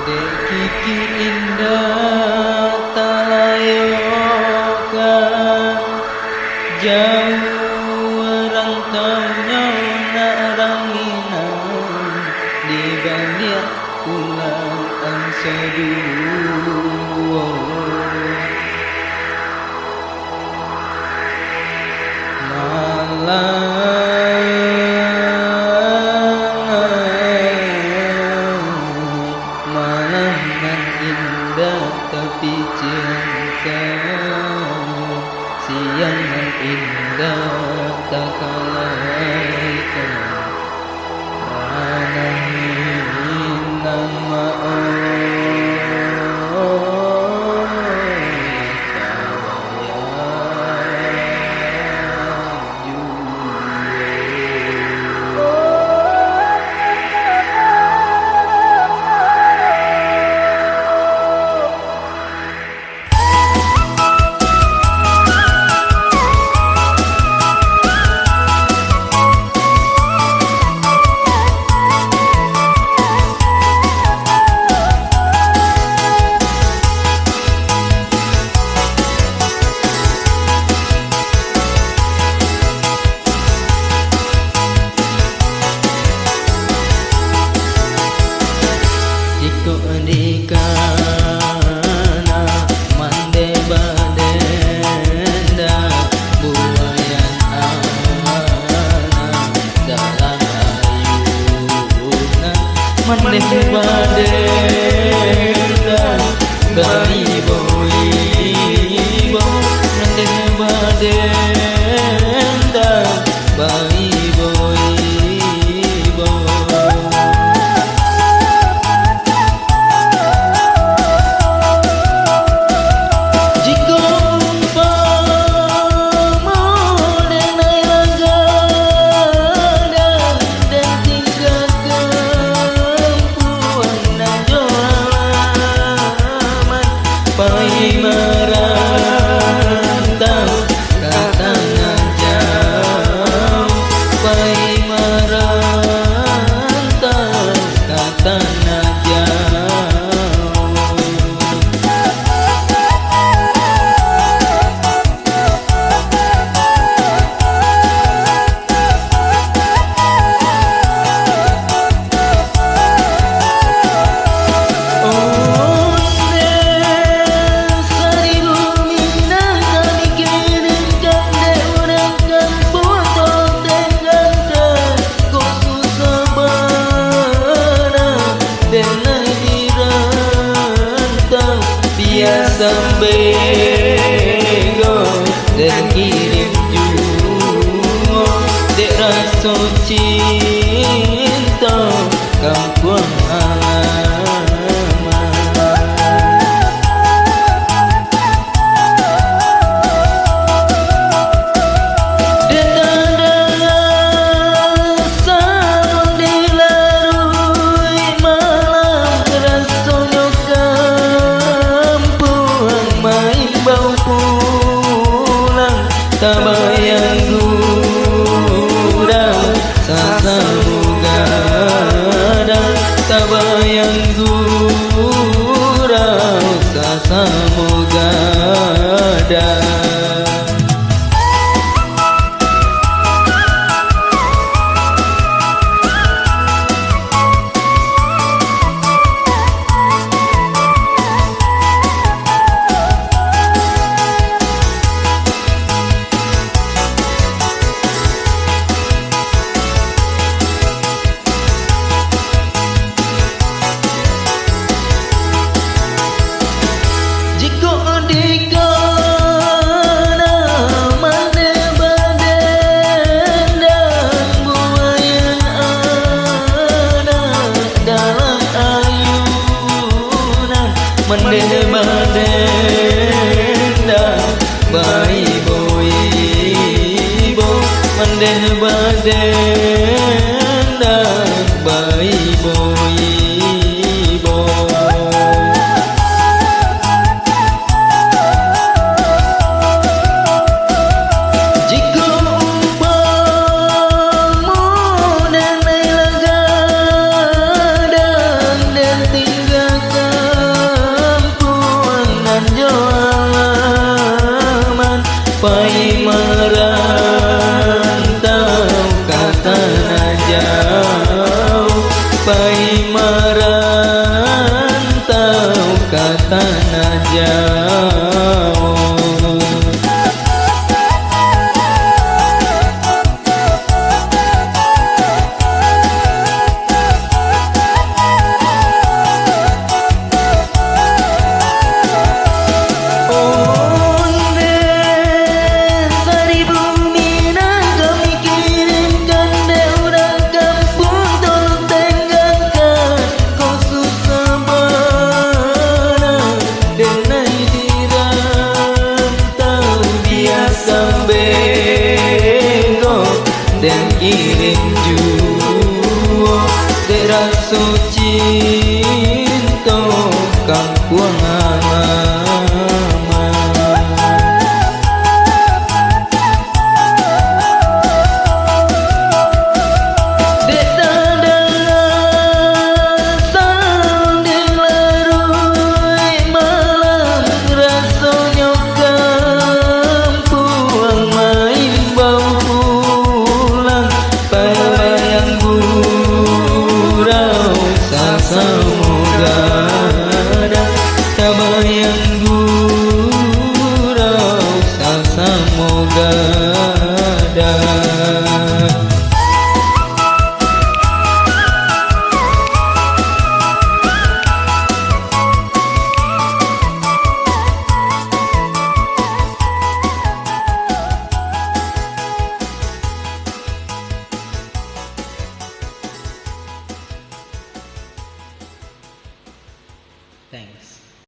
Dek kiki indah tak layokan, jauh rantaunya nak ranginan, di balik pulaan sedua. Malam nan indah tapi cinta, siang nan indah tak kalaikan. Nama Mandeh badenda bari boibo, mandeh badenda bari boibo. Jika umpama denai raga dan tinggalkan pai merantau ke tanah jauh, pai merantau ke tanah sambego dan kirim juga dek rasa cinta kampung halaman. Dek tanda rasa dilarui malam rasanya bau pulang tak bayang gurau sasamu gadang, tak bayang gurau sasamu gadang. Mandeh badenda bai boibo, mandeh badenda bai boibo. Jika umpama denai laga dan tinggalkan tanah Jawa. Dan kirim juo teraso cinta kang kuangan semoga ada tabayang gurau semoga ada. Thanks.